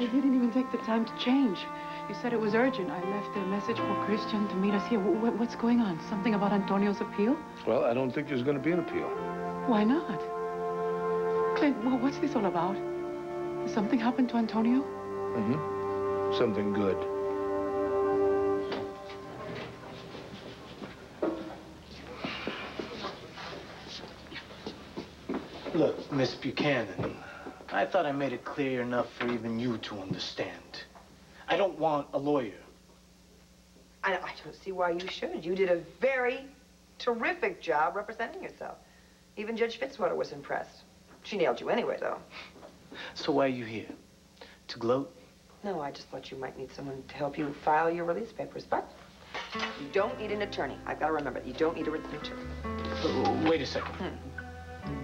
You didn't even take the time to change. You said it was urgent. I left a message for Christian to meet us here. What's going on? Something about Antonio's appeal? Well, I don't think there's going to be an appeal. Why not? Clint, what's this all about? Has something happened to Antonio? Mm-hmm. Something good. Look, Miss Buchanan, I thought I made it clear enough for even you to understand. I don't want a lawyer. I don't see why you should. You did a very terrific job representing yourself. Even Judge Fitzwater was impressed. She nailed you anyway, though. So why are you here? To gloat? No, I just thought you might need someone to help you file your release papers, but you don't need an attorney. I've got to remember, you don't need a recruiter. Wait a second.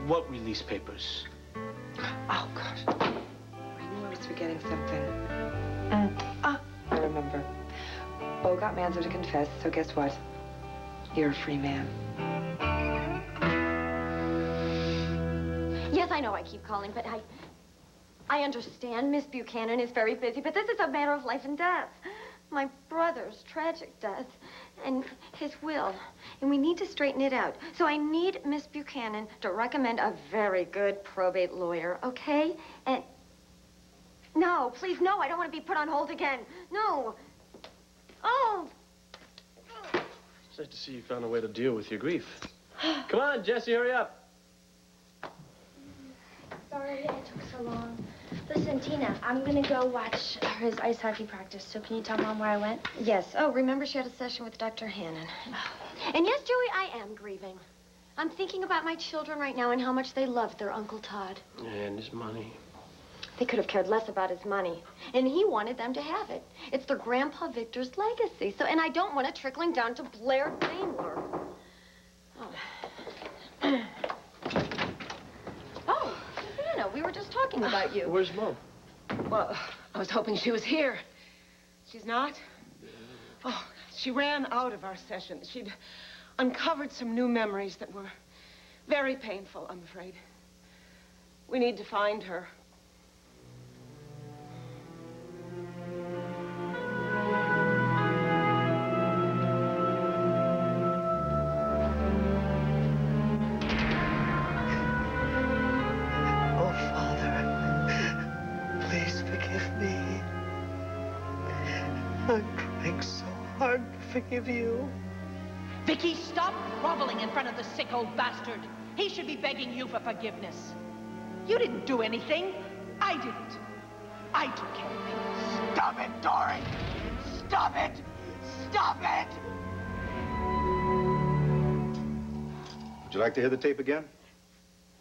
What release papers? Oh, gosh. I knew I was forgetting something. I remember. Bo got Manzo to confess, so guess what? You're a free man. Yes, I know I keep calling, but I understand Miss Buchanan is very busy, but this is a matter of life and death. My brother's tragic death and his will, and we need to straighten it out. So I need Miss Buchanan to recommend a very good probate lawyer, okay? And no, please, no, I don't want to be put on hold again. No. Oh. It's nice to see you found a way to deal with your grief. Come on, Jesse, hurry up. Sorry it took so long. Listen, Tina, I'm gonna go watch his ice hockey practice, so can you tell Mom where I went? Yes. Oh, remember she had a session with Dr. Hannon. And yes, Joey, I am grieving. I'm thinking about my children right now and how much they loved their Uncle Todd. And his money. They could have cared less about his money. And he wanted them to have it. It's their Grandpa Victor's legacy. So, and I don't want it trickling down to Blair Daimler. Oh. Oh, Savannah, we were just talking about you. Where's Mom? Well, I was hoping she was here. She's not? Oh, she ran out of our session. She'd uncovered some new memories that were very painful, I'm afraid. We need to find her. Forgive you. Vicky, stop groveling in front of the sick old bastard. He should be begging you for forgiveness. You didn't do anything. I didn't. I took care of him. Stop it, Dory! Stop it! Stop it! Would you like to hear the tape again?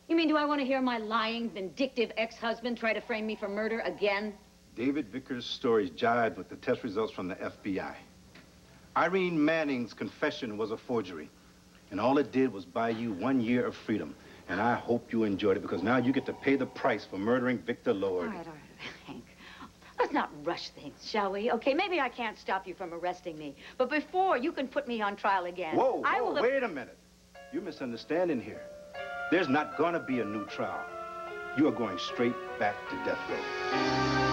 You mean, do I want to hear my lying, vindictive ex-husband try to frame me for murder again? David Vickers' stories jived with the test results from the FBI. Irene Manning's confession was a forgery, and all it did was buy you 1 year of freedom. And I hope you enjoyed it, because now you get to pay the price for murdering Victor Lord. All right, Hank. Let's not rush things, shall we? Okay, maybe I can't stop you from arresting me, but before you can put me on trial again, Whoa, wait a minute. You're misunderstanding here. There's not gonna be a new trial. You are going straight back to death row.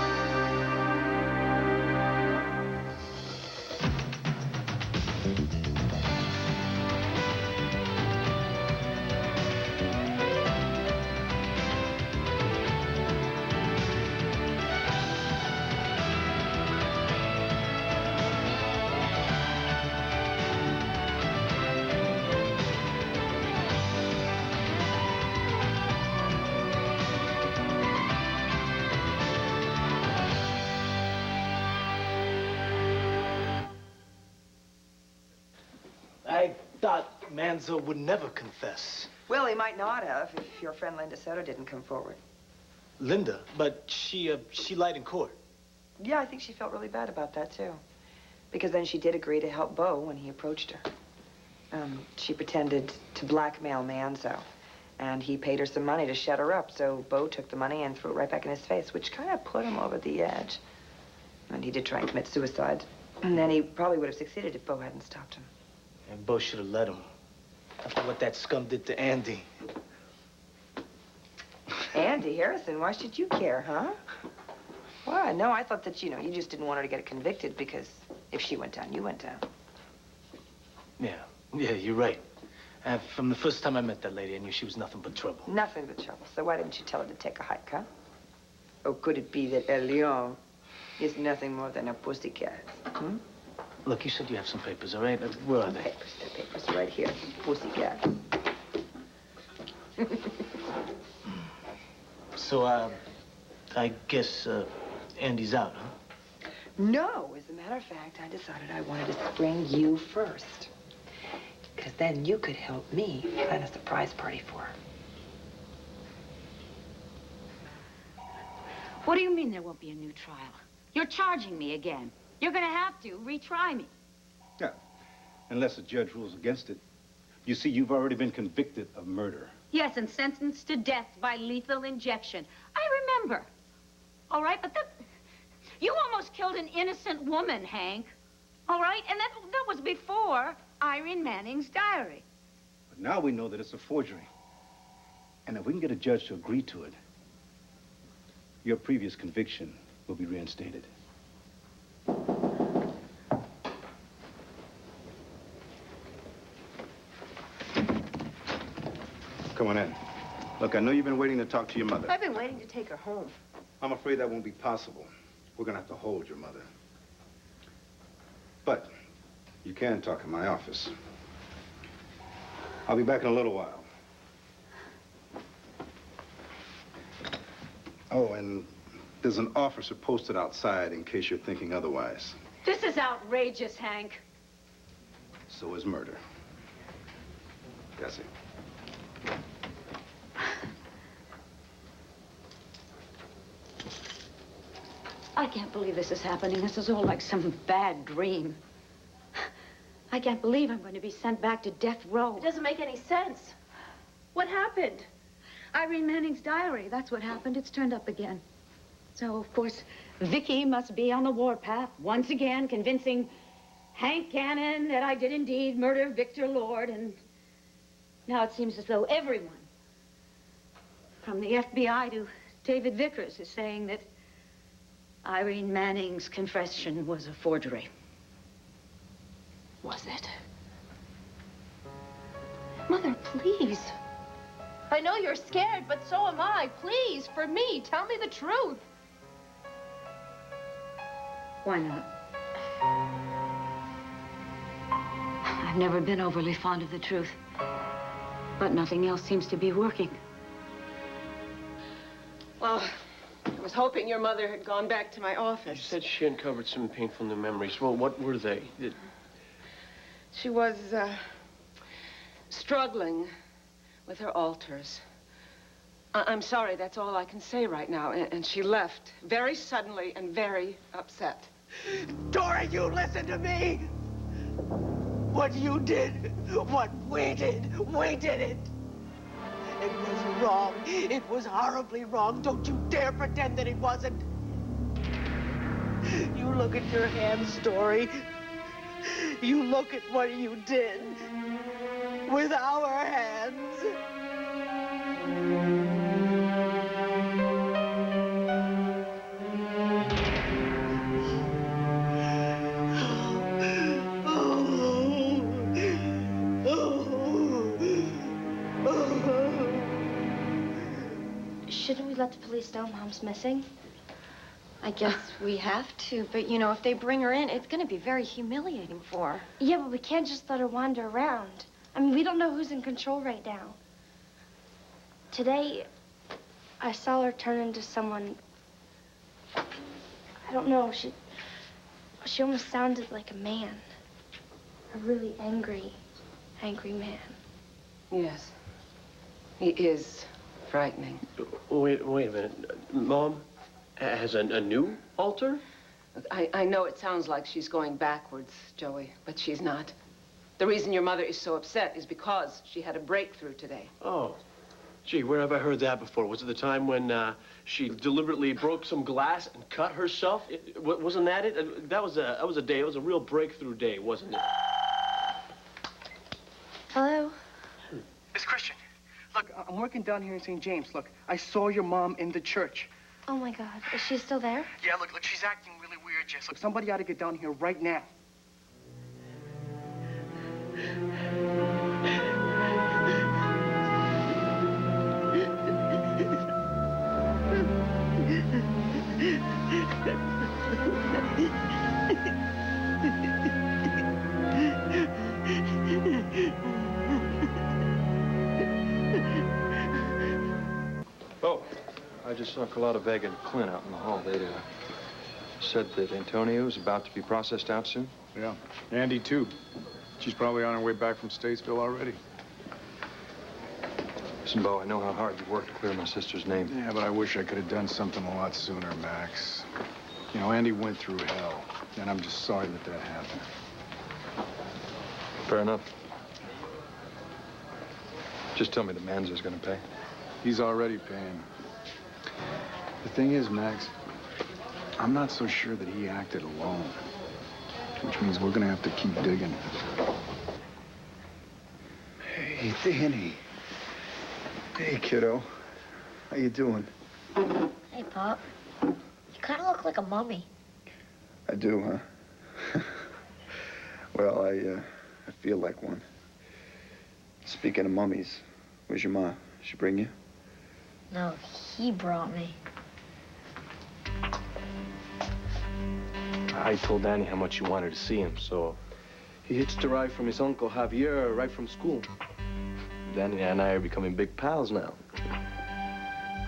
Manzo would never confess. Well, he might not have if your friend Linda Soto didn't come forward. Linda? But she lied in court. Yeah, I think she felt really bad about that, too. Because then she did agree to help Bo when he approached her. She pretended to blackmail Manzo, and he paid her some money to shut her up, so Bo took the money and threw it right back in his face, which kind of put him over the edge. And he did try and commit suicide. And then he probably would have succeeded if Bo hadn't stopped him. And Bo should have let him. After what that scum did to Andy. Andy Harrison, why should you care, huh? Why? No, I thought that, you just didn't want her to get convicted because if she went down, you went down. Yeah, you're right. From the first time I met that lady, I knew she was nothing but trouble. Nothing but trouble. So why didn't you tell her to take a hike, huh? Or could it be that El Leon is nothing more than a pussycat? Hmm? Look, you said you have some papers, all right? Where are they? The papers right here. Pussycat. So, I guess, Andy's out, huh? No, as a matter of fact, I decided I wanted to spring you first. Because then you could help me plan a surprise party for her. What do you mean there won't be a new trial? You're charging me again. You're gonna have to retry me. Yeah, unless the judge rules against it. You see, you've already been convicted of murder. Yes, and sentenced to death by lethal injection. I remember. All right, but you almost killed an innocent woman, Hank. All right, and that was before Irene Manning's diary. But now we know that it's a forgery. And if we can get a judge to agree to it, your previous conviction will be reinstated. Come on in. Look, I know you've been waiting to talk to your mother. I've been waiting to take her home. I'm afraid that won't be possible. We're gonna have to hold your mother. But you can talk in my office. I'll be back in a little while. Oh, and there's an officer posted outside in case you're thinking otherwise. This is outrageous, Hank. So is murder. Gussie. I can't believe this is happening. This is all like some bad dream. I can't believe I'm going to be sent back to death row. It doesn't make any sense. What happened? Irene Manning's diary, that's what happened. It's turned up again. So, of course, Vicky must be on the warpath, once again convincing Hank Cannon that I did indeed murder Victor Lord, and now it seems as though everyone, from the FBI to David Vickers, is saying that Irene Manning's confession was a forgery. Was it? Mother, please. I know you're scared, but so am I. Please, for me, tell me the truth. Why not? I've never been overly fond of the truth, but nothing else seems to be working. Well, I was hoping your mother had gone back to my office. You said she uncovered some painful new memories. Well, what were they? She was, struggling with her altars. I'm sorry, that's all I can say right now. And she left very suddenly and very upset. Dora, you listen to me! What you did, what we did it! It was wrong. It was horribly wrong. Don't you dare pretend that it wasn't. You look at your hand story. You look at what you did with our hands. Shouldn't we let the police know Mom's missing? I guess we have to, but you know, if they bring her in, it's gonna be very humiliating for her. Yeah, but we can't just let her wander around. I mean, we don't know who's in control right now. Today, I saw her turn into someone... I don't know, she almost sounded like a man. A really angry man. Yes, he is frightening. Wait a minute. Mom has a new altar? I know it sounds like she's going backwards, Joey, but she's not. The reason your mother is so upset is because she had a breakthrough today. Oh. Gee, where have I heard that before? Was it the time when she deliberately broke some glass and cut herself? Wasn't that it? That was a day. It was a real breakthrough day, wasn't it? Hello? Miss Christian, look, I'm working down here in St. James. Look, I saw your mom in the church. Oh, my God. Is she still there? Yeah, look, she's acting really weird, Jess. Look, somebody ought to get down here right now. Oh, I just saw Carlotta Vega and Clint out in the hall. They said that Antonio is about to be processed out soon. Yeah, Andy, too. She's probably on her way back from Statesville already. Listen, Bo, I know how hard you worked to clear my sister's name. Yeah, but I wish I could have done something a lot sooner, Max. You know, Andy went through hell, and I'm just sorry that that happened. Fair enough. Just tell me the Manza's gonna pay. He's already paying. The thing is, Max, I'm not so sure that he acted alone, which means we're gonna have to keep digging. Hey, Danny. Hey, kiddo. How you doing? Hey, Pop. You kind of look like a mummy. I do, huh? Well, I feel like one. Speaking of mummies, where's your ma? She bring you? No, he brought me. I told Danny how much you wanted to see him, so he hitched a ride from his uncle Javier right from school. Danny and I are becoming big pals now.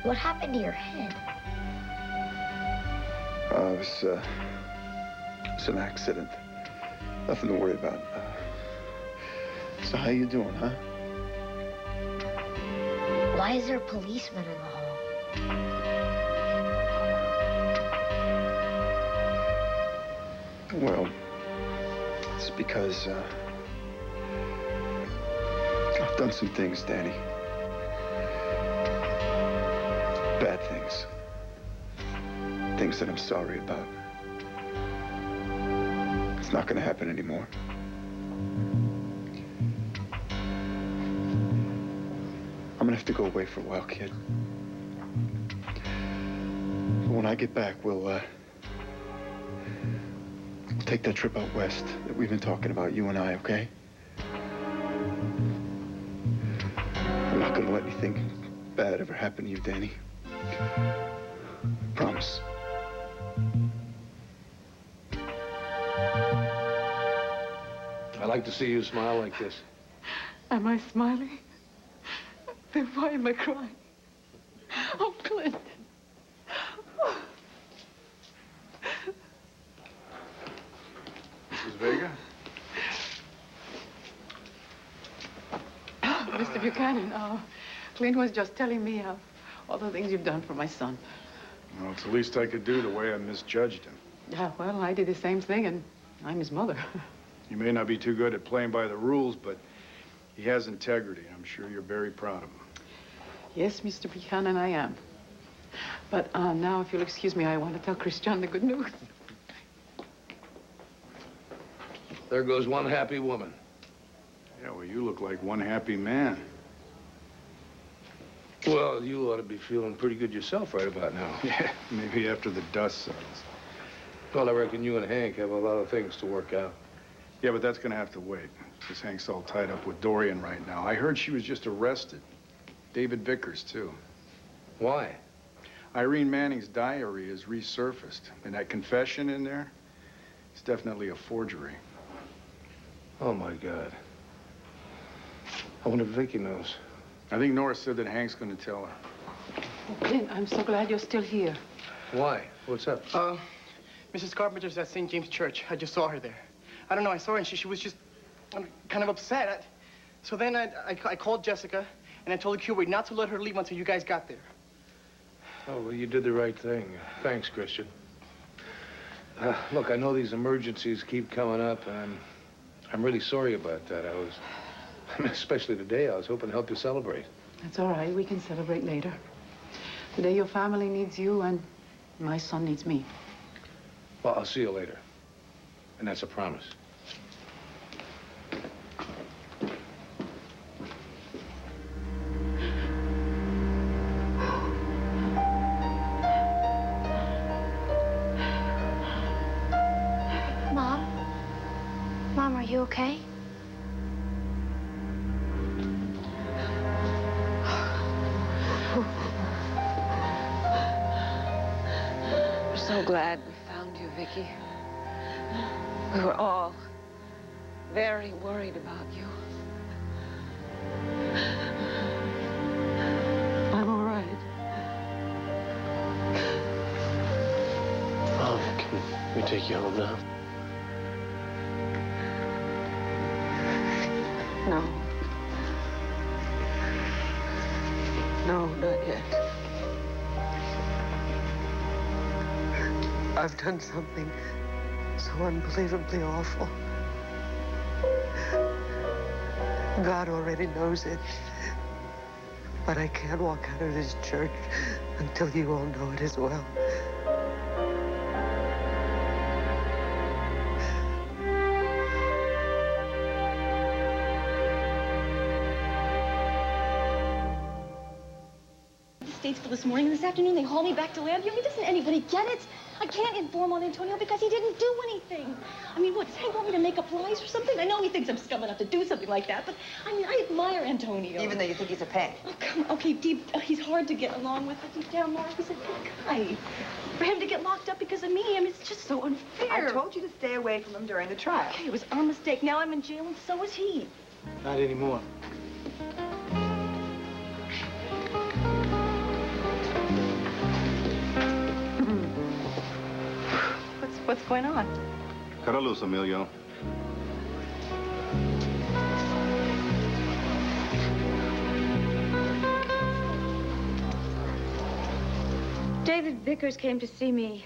What happened to your head? It was an accident. Nothing to worry about. So how you doing, huh? Why is there a policeman in the hall? Well, it's because, I've done some things, Danny. Bad things. Things that I'm sorry about. It's not gonna happen anymore. I'm gonna have to go away for a while, kid. But when I get back, we'll take that trip out west that we've been talking about, you and I, okay? I'm not gonna let anything bad ever happen to you, Danny. Promise. I like to see you smile like this. Am I smiling? Then why am I crying? Oh, Clint. Mrs. Vega? Mr. Buchanan, Clint was just telling me all the things you've done for my son. Well, it's the least I could do the way I misjudged him. Yeah, well, I did the same thing, and I'm his mother. He may not be too good at playing by the rules, but he has integrity. I'm sure you're very proud of him. Yes, Mr. Buchanan, I am. But now, if you'll excuse me, I want to tell Christian the good news. There goes one happy woman. Yeah, well, you look like one happy man. Well, you ought to be feeling pretty good yourself right about now. Yeah, maybe after the dust settles. Well, I reckon you and Hank have a lot of things to work out. Yeah, but that's gonna have to wait, because Hank's all tied up with Dorian right now. I heard she was just arrested. David Vickers, too. Why? Irene Manning's diary is resurfaced, and that confession in there, it's definitely a forgery. Oh, my God. I wonder if Vicky knows. I think Nora said that Hank's gonna tell her. Oh, Clint, I'm so glad you're still here. Why? What's up? Mrs. Carpenter's at St. James Church. I just saw her there. I don't know, I saw her and she was just kind of upset. So then I called Jessica and I told the curate not to let her leave until you guys got there. Oh, well, you did the right thing. Thanks, Christian. Look, I know these emergencies keep coming up, and I'm really sorry about that. I mean, especially today, I was hoping to help you celebrate. That's all right. We can celebrate later. Today, your family needs you, and my son needs me. Well, I'll see you later. And that's a promise. you okay? We're so glad we found you, Vicky. We were all very worried about you. I'm all right. Mom, can we take you home now? No. No, not yet. I've done something so unbelievably awful. God already knows it. But I can't walk out of this church until you all know it as well. Statesville this morning, and this afternoon they haul me back to Lambie. I mean, doesn't anybody get it? I can't inform on Antonio because he didn't do anything. I mean, what, does Hank want me to make up lies or something? I know he thinks I'm scum enough to do something like that, but I mean, I admire Antonio. Even though you think he's a pain. Oh, come on. Okay, deep, he's hard to get along with, but deep down, Mark, he's a good guy. For him to get locked up because of me, I mean, it's just so unfair. I told you to stay away from him during the trial. Okay, it was our mistake. Now I'm in jail, and so is he. Not anymore. What's going on? Cut her loose, Emilio. David Vickers came to see me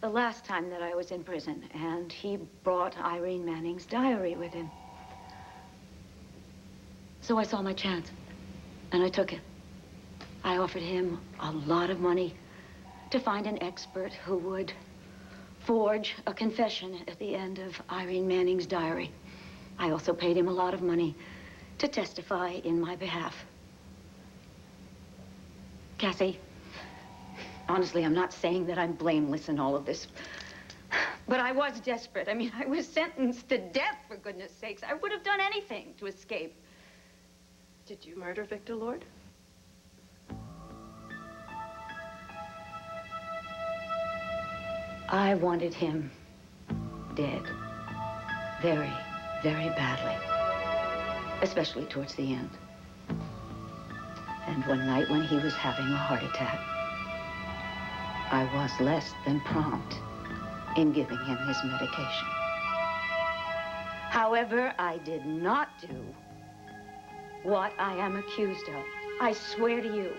the last time that I was in prison, and he brought Irene Manning's diary with him. So I saw my chance, and I took it. I offered him a lot of money to find an expert who would forge a confession at the end of Irene Manning's diary. I also paid him a lot of money to testify in my behalf. Cassie, honestly, I'm not saying that I'm blameless in all of this, but I was desperate. I mean, I was sentenced to death, for goodness sakes. I would have done anything to escape. Did you murder Victor Lord? I wanted him dead. Very, very badly. Especially towards the end. And one night when he was having a heart attack, I was less than prompt in giving him his medication. However, I did not do what I am accused of. I swear to you,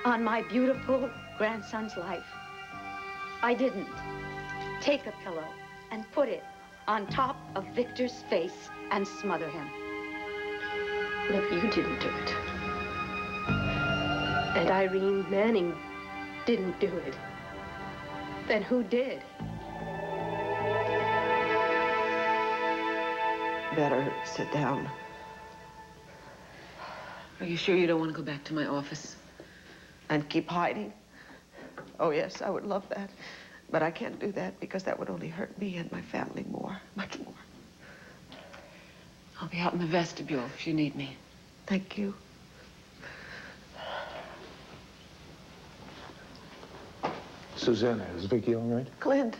on my beautiful grandson's life, I didn't take a pillow and put it on top of Victor's face and smother him. Look, you didn't do it. And Irene Manning didn't do it. Then who did? Better sit down. Are you sure you don't want to go back to my office? And keep hiding? Oh, yes, I would love that. But I can't do that because that would only hurt me and my family more, much more. I'll be out in the vestibule if you need me. Thank you. Susanna, is Vicky all right? Clint.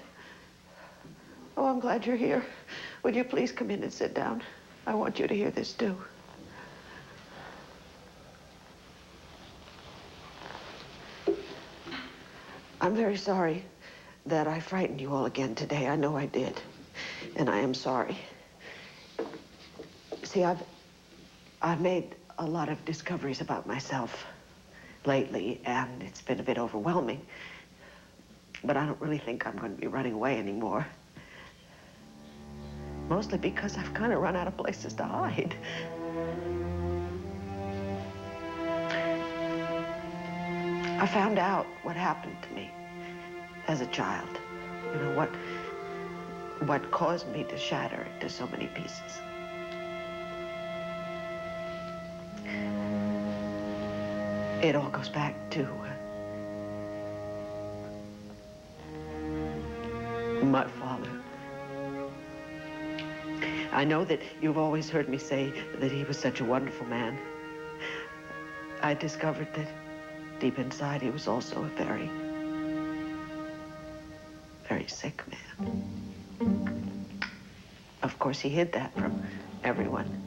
Oh, I'm glad you're here. Would you please come in and sit down? I want you to hear this, too. I'm very sorry that I frightened you all again today. I know I did. And I am sorry. See, I've made a lot of discoveries about myself lately, and it's been a bit overwhelming. But I don't really think I'm going to be running away anymore. Mostly because I've kind of run out of places to hide. I found out what happened to me as a child. You know, what caused me to shatter into so many pieces. It all goes back to my father. I know that you've always heard me say that he was such a wonderful man. I discovered that deep inside he was also a very, very sick man. Of course, he hid that from everyone,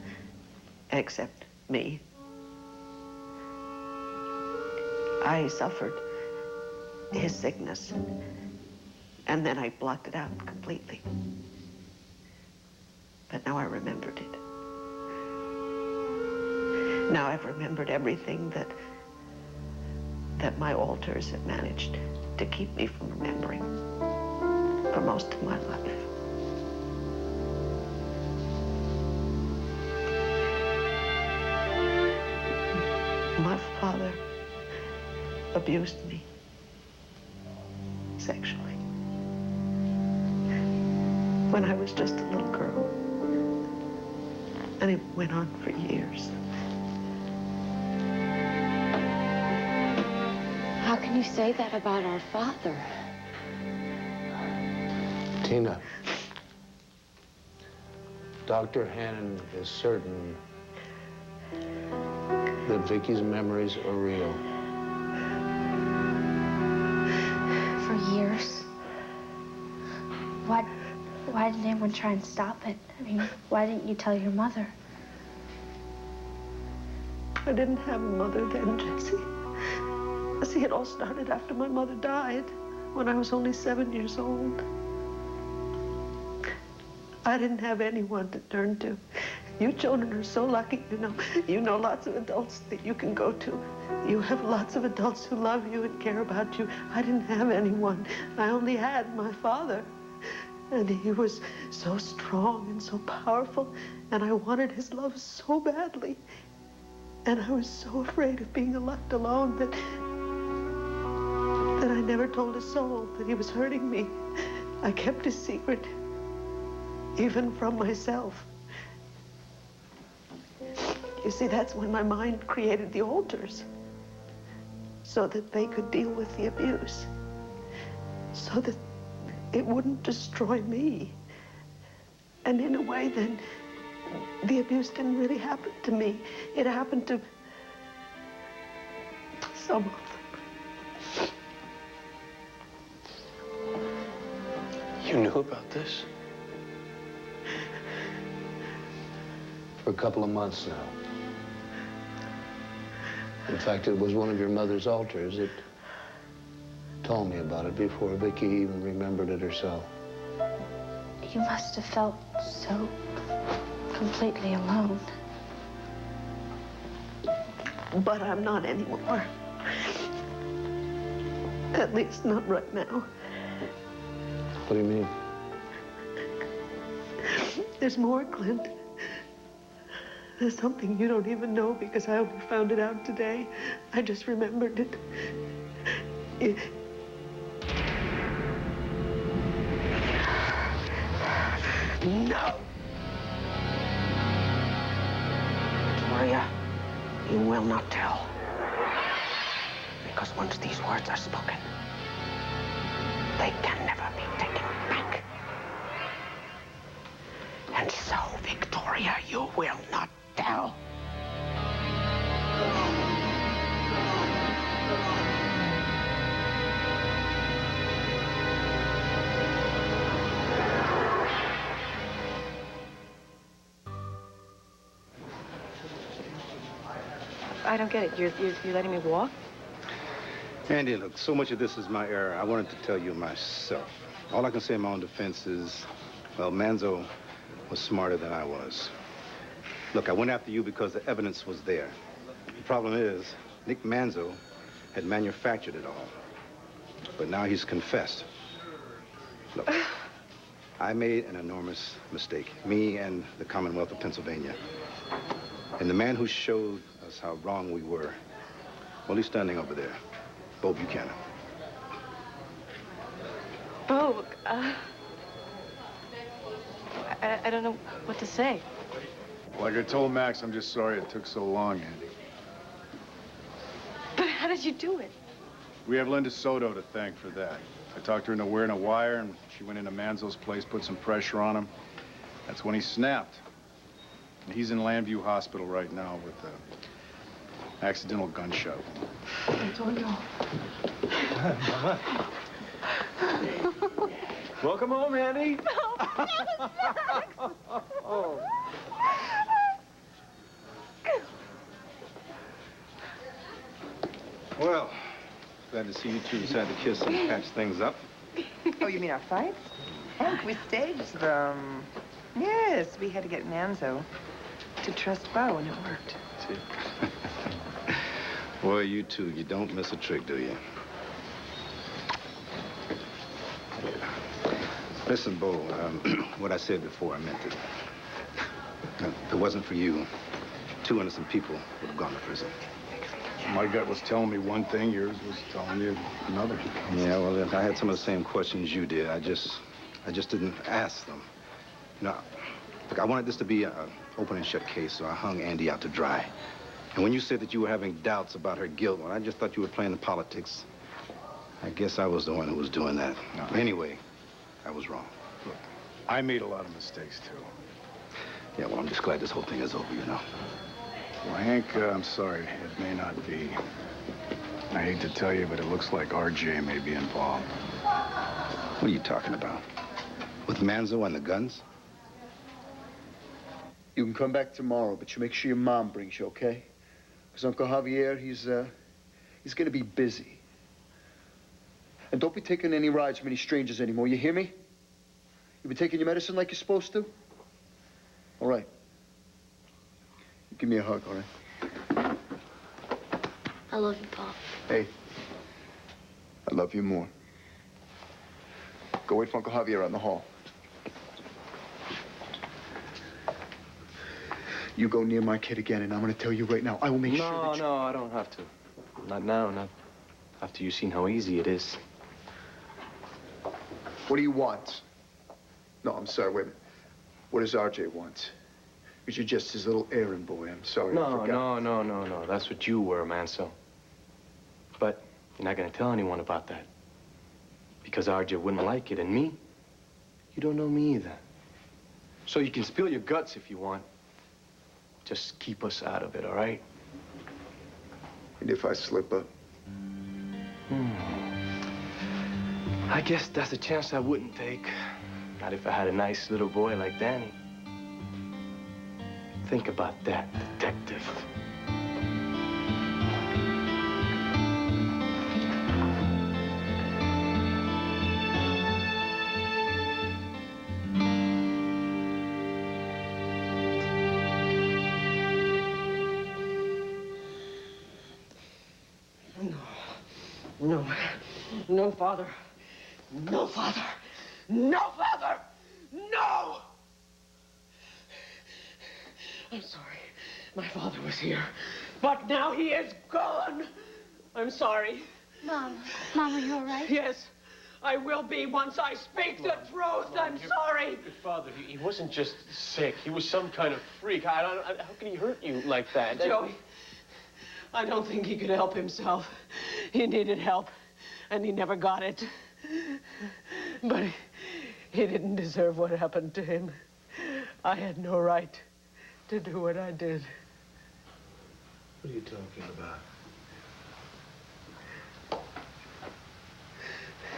except me. I suffered his sickness, and then I blocked it out completely. But now I remembered it. Now I've remembered everything that my alters have managed to keep me from remembering for most of my life. My father abused me sexually when I was just a little girl. And it went on for years. How can you say that about our father? Tina, Dr. Hannon is certain that Vicky's memories are real. For years. Why didn't anyone try and stop it? I mean, why didn't you tell your mother? I didn't have a mother then, Jessie. See, it all started after my mother died, when I was only 7 years old. I didn't have anyone to turn to. You children are so lucky, you know. You know lots of adults that you can go to. You have lots of adults who love you and care about you. I didn't have anyone. I only had my father. And he was so strong and so powerful, and I wanted his love so badly. And I was so afraid of being left alone that I never told a soul that he was hurting me. I kept his secret, even from myself. You see, that's when my mind created the altars, so that they could deal with the abuse, so that it wouldn't destroy me. And in a way, then, the abuse didn't really happen to me. It happened to some of them. You knew about this? For a couple of months now. In fact, it was one of your mother's altars that told me about it before Vicky even remembered it herself. You must have felt so completely alone. But I'm not anymore. At least not right now. What do you mean? There's more, Clint. There's something you don't even know because I only found it out today. I just remembered it. No! Victoria, you will not tell. Because once these words are spoken, they can never be taken back. And so, Victoria, you will not tell. I don't get it. You're letting me walk? Andy, look, so much of this is my error. I wanted to tell you myself. All I can say in my own defense is, well, Manzo was smarter than I was. Look, I went after you because the evidence was there. The problem is, Nick Manzo had manufactured it all. But now he's confessed. Look, I made an enormous mistake. Me and the Commonwealth of Pennsylvania. And the man who showed us how wrong we were, well, he's standing over there. Bo Buchanan. Bo, I don't know what to say. Like I told Max, I'm just sorry it took so long, Andy. But how did you do it? We have Linda Soto to thank for that. I talked her into wearing a wire, and she went into Manzo's place, put some pressure on him. That's when he snapped. And he's in Landview Hospital right now with an accidental gunshot. Antonio. Welcome home, Annie. Oh. Well, glad to see you two decide to kiss and patch things up. Oh, you mean our fights? Heck, we staged them. Yes, we had to get Manzo to trust Bo, and it worked. Boy, you two, you don't miss a trick, do you? Listen, Bo, what I said before, I meant it. If it wasn't for you, 2 innocent people would have gone to prison. My gut was telling me one thing, yours was telling me another. Yeah, well, I had some of the same questions you did. I just didn't ask them. You know, look, I wanted this to be an open and shut case, so I hung Andy out to dry. And when you said that you were having doubts about her guilt, well, I just thought you were playing the politics. I guess I was the one who was doing that. No. Anyway, I was wrong. Look, I made a lot of mistakes, too. Yeah, well, I'm just glad this whole thing is over, you know. Well, Hank, I'm sorry. It may not be. I hate to tell you, but it looks like RJ may be involved. What are you talking about? With Manzo and the guns? You can come back tomorrow, but you make sure your mom brings you, okay? Because Uncle Javier, he's gonna be busy. And don't be taking any rides from any strangers anymore, you hear me? You been taking your medicine like you're supposed to? All right. Give me a hug, all right? I love you, Pop. Hey, I love you more. Go wait for Uncle Javier out in the hall. You go near my kid again, and I'm gonna tell you right now, I will make sure that you... No, I don't have to. Not now, not after you've seen how easy it is. What do you want? No, I'm sorry, wait a minute. What does RJ want? Because you're just his little errand boy. I'm sorry, I forgot. No. That's what you were, Manso. But you're not gonna tell anyone about that. Because RJ wouldn't like it, and me? You don't know me either. So you can spill your guts if you want. Just keep us out of it, all right? And if I slip up? I guess that's a chance I wouldn't take. Not if I had a nice little boy like Danny. Think about that, detective. No. No, Father. No, Father. No, Father! No! I'm sorry. My father was here. But now he is gone. I'm sorry. Mom, are you all right? Yes, I will be once I speak the truth. I'm sorry. Your father, he wasn't just sick. He was some kind of freak. How could he hurt you like that? Joey, I don't think he could help himself. He needed help, and he never got it. But he didn't deserve what happened to him. I had no right to do what I did. What are you talking about?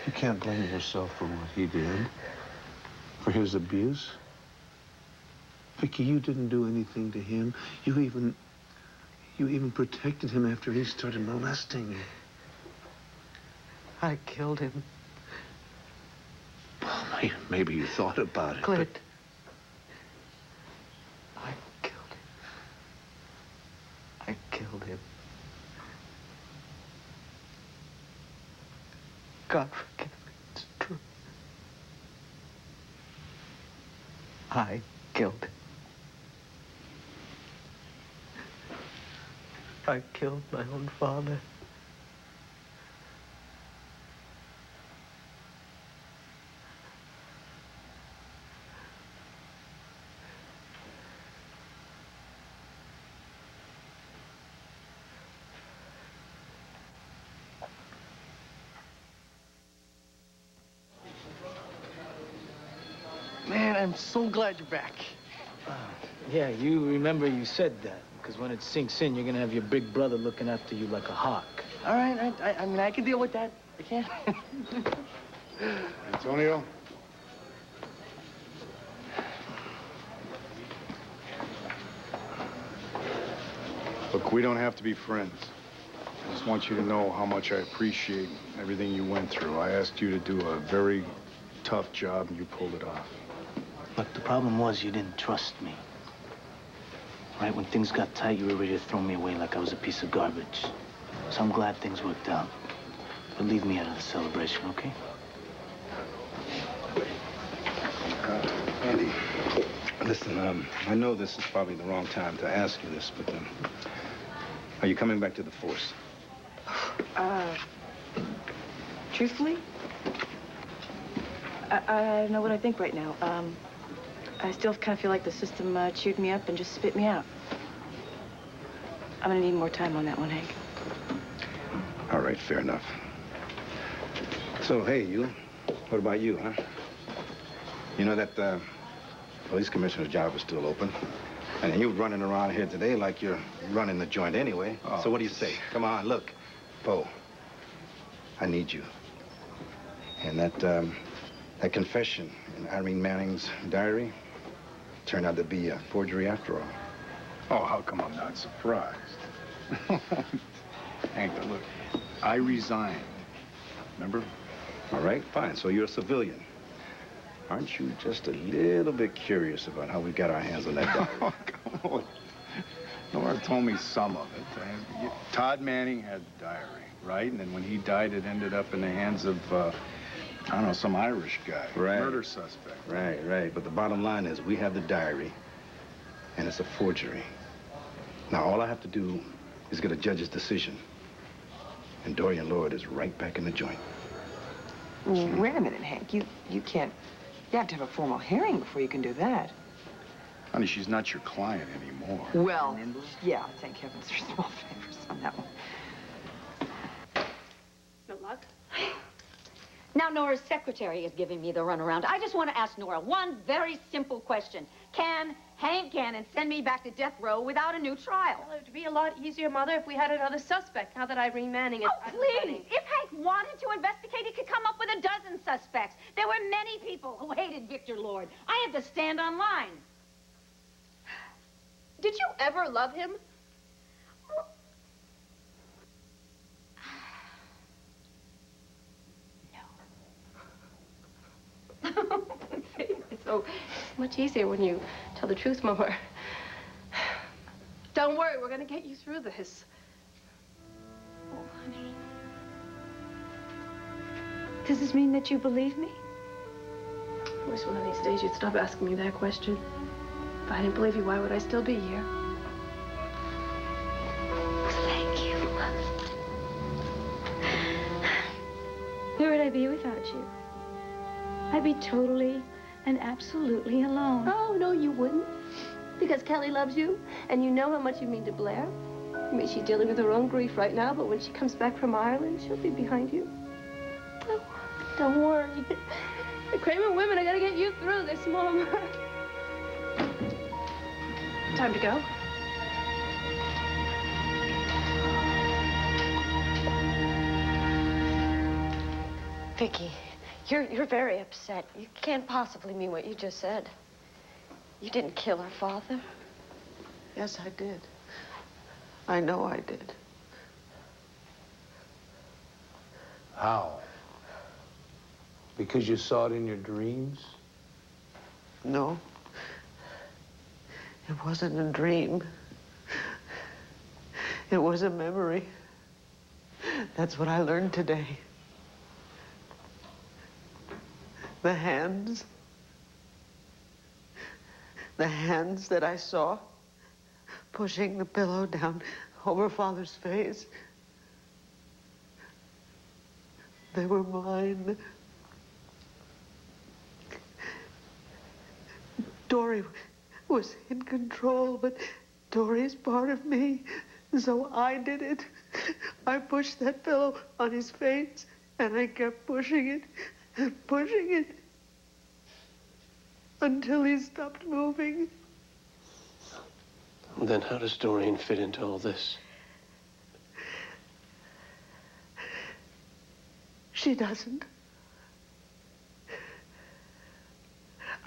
You can't blame yourself for what he did, for his abuse. Vicky, you didn't do anything to him. You even protected him after he started molesting you. I killed him. Well, maybe you thought about it. Clint. I killed him. I killed him. God forgive me, it's true. I killed him. I killed my own father. Man, man, I'm so glad you're back. Yeah, you remember you said that, because when it sinks in, you're gonna have your big brother looking after you like a hawk. All right, I mean, I can deal with that. I can. Antonio? Look, we don't have to be friends. I just want you to know how much I appreciate everything you went through. I asked you to do a very tough job, and you pulled it off. Look, the problem was you didn't trust me. Right, when things got tight, you were ready to throw me away like I was a piece of garbage. So I'm glad things worked out. But leave me out of the celebration, okay? Andy, listen, I know this is probably the wrong time to ask you this, but are you coming back to the force? Truthfully, I don't know what I think right now. I still kind of feel like the system chewed me up and just spit me out. I'm gonna need more time on that one, Hank. All right, fair enough. So, hey, you, what about you, huh? You know that police commissioner's job is still open. And you're running around here today like you're running the joint anyway. Oh. So what do you say? Come on, look. Poe, I need you. And that confession in Irene Manning's diary turned out to be a forgery after all. Oh, how come I'm not surprised? Hank, look, I resigned. Remember? All right, fine. So you're a civilian. Aren't you just a little bit curious about how we got our hands on that diary? Oh, come on. Nora told me some of it. Todd Manning had the diary, right? And then when he died, it ended up in the hands of, I don't know, some Irish guy. Right. Murder suspect. Right. But the bottom line is we have the diary, and it's a forgery. Now, all I have to do is get a judge's decision. And Dorian Lord is right back in the joint. Wait a minute, Hank. You can't... You have to have a formal hearing before you can do that. Honey, she's not your client anymore. Well, yeah, thank heavens there's small favors on that one. No luck? Now Nora's secretary is giving me the runaround. I just want to ask Nora one very simple question. Can Hank Gannon send me back to death row without a new trial? Well, it would be a lot easier, Mother, if we had another suspect, now that Irene Manning is... Oh, please! If Hank wanted to investigate, he could come up with a dozen suspects. There were many people who hated Victor Lord. I had to stand on line. Did you ever love him? It's so much easier when you tell the truth, Mother. Don't worry, we're gonna get you through this. Oh, honey. Does this mean that you believe me? I wish one of these days you'd stop asking me that question. If I didn't believe you, why would I still be here? Thank you. Where would I be without you? I'd be totally and absolutely alone. Oh, no, you wouldn't. Because Kelly loves you, and you know how much you mean to Blair. I mean, she's dealing with her own grief right now, but when she comes back from Ireland, she'll be behind you. Oh, don't worry. The Kramer women are gonna get you through this, Mama. Time to go. Vicky, you're very upset. You can't possibly mean what you just said. You didn't kill her father. Yes, I did. I know I did. How? Because you saw it in your dreams? No. It wasn't a dream. It was a memory. That's what I learned today. The hands that I saw pushing the pillow down over Father's face, they were mine. Dory was in control, but Dory's part of me, so I did it. I pushed that pillow on his face, and I kept pushing it and pushing it until he stopped moving. Then how does Dorian fit into all this? She doesn't.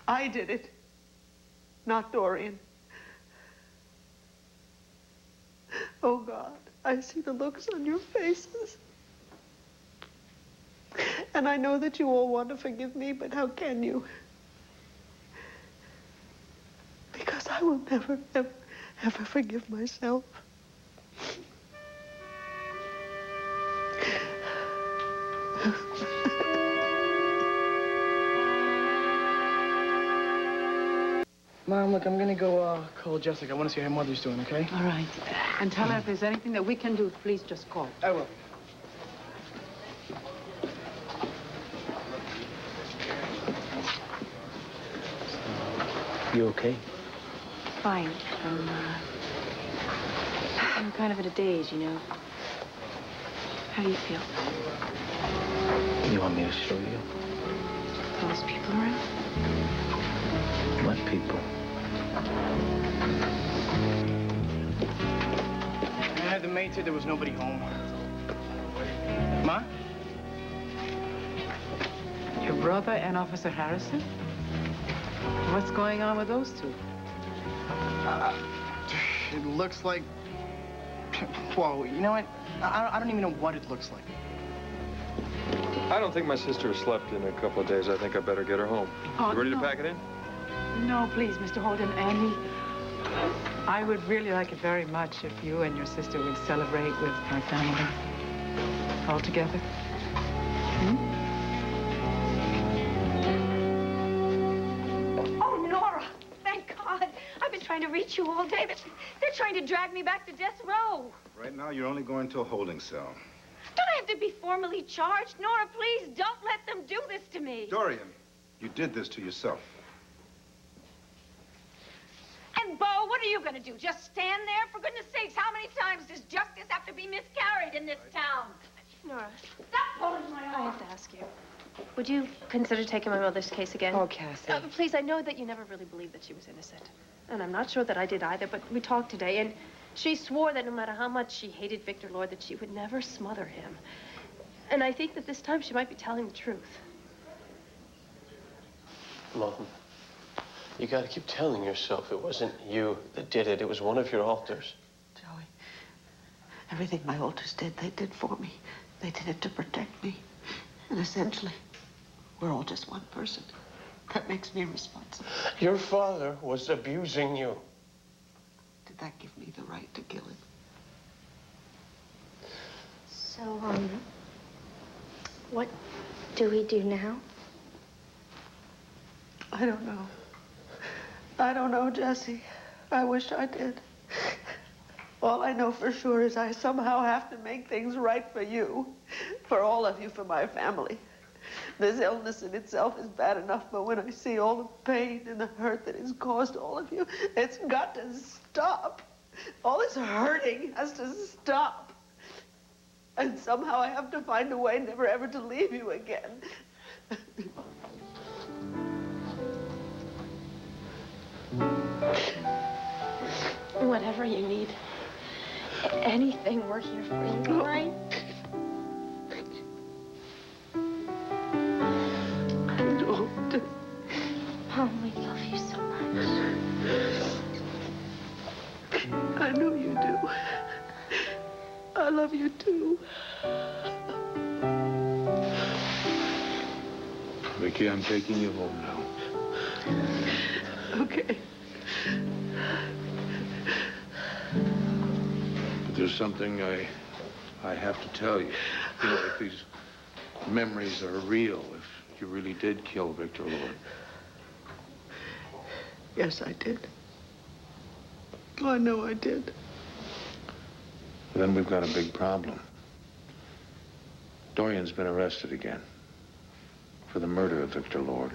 I did it, not Dorian. Oh, God, I see the looks on your faces. And I know that you all want to forgive me, but how can you? Because I will never, ever, ever forgive myself. Mom, look, I'm gonna go call Jessica. I want to see how Mother's doing, okay? All right. And tell her if there's anything that we can do, please just call. I will. You okay? Fine. I'm kind of in a daze, you know. How do you feel? You want me to show you? Those people around? What people? I had the maid said there was nobody home. Ma? Your brother and Officer Harrison? What's going on with those two? It looks like... Whoa, you know what? I don't even know what it looks like. I don't think my sister has slept in a couple of days. I think I better get her home. Oh, You ready no. to pack it in? No, please, Mr. Holden. Annie, I would really like it very much if you and your sister would celebrate with my family all together. Oh, Nora, thank God. I've been trying to reach you all day, but they're trying to drag me back to death row. Right now, you're only going to a holding cell. Don't I have to be formally charged? Nora, please, don't let them do this to me. Dorian, you did this to yourself. And, Bo, what are you going to do? Just stand there? For goodness sakes, how many times does justice have to be miscarried in this town? Nora, Stop pulling my arm. I have to ask you. Would you consider taking my mother's case again? Oh, Cassie. Please, I know that you never really believed that she was innocent. And I'm not sure that I did either, but we talked today, and she swore that no matter how much she hated Victor Lord, that she would never smother him. And I think that this time she might be telling the truth. Mom, you gotta keep telling yourself it wasn't you that did it. It was one of your alters. Joey, everything my alters did, they did for me. They did it to protect me. And essentially, we're all just one person. That makes me responsible. Your father was abusing you. Did that give me the right to kill him? So, what do we do now? I don't know. I don't know, Jesse. I wish I did. All I know for sure is I somehow have to make things right for you, for all of you, for my family. This illness in itself is bad enough, but when I see all the pain and the hurt that it's caused all of you, it's got to stop. All this hurting has to stop. And somehow I have to find a way never ever to leave you again. Whatever you need. Anything, we're here for you, all right? Mom, we love you so much. I know you do. I love you too. Vicky, I'm taking you home now. Okay. But there's something I have to tell you. You know, if these memories are real, if you really did kill Victor Lord. Yes, I did. I know I did. Then we've got a big problem. Dorian's been arrested again for the murder of Victor Lord.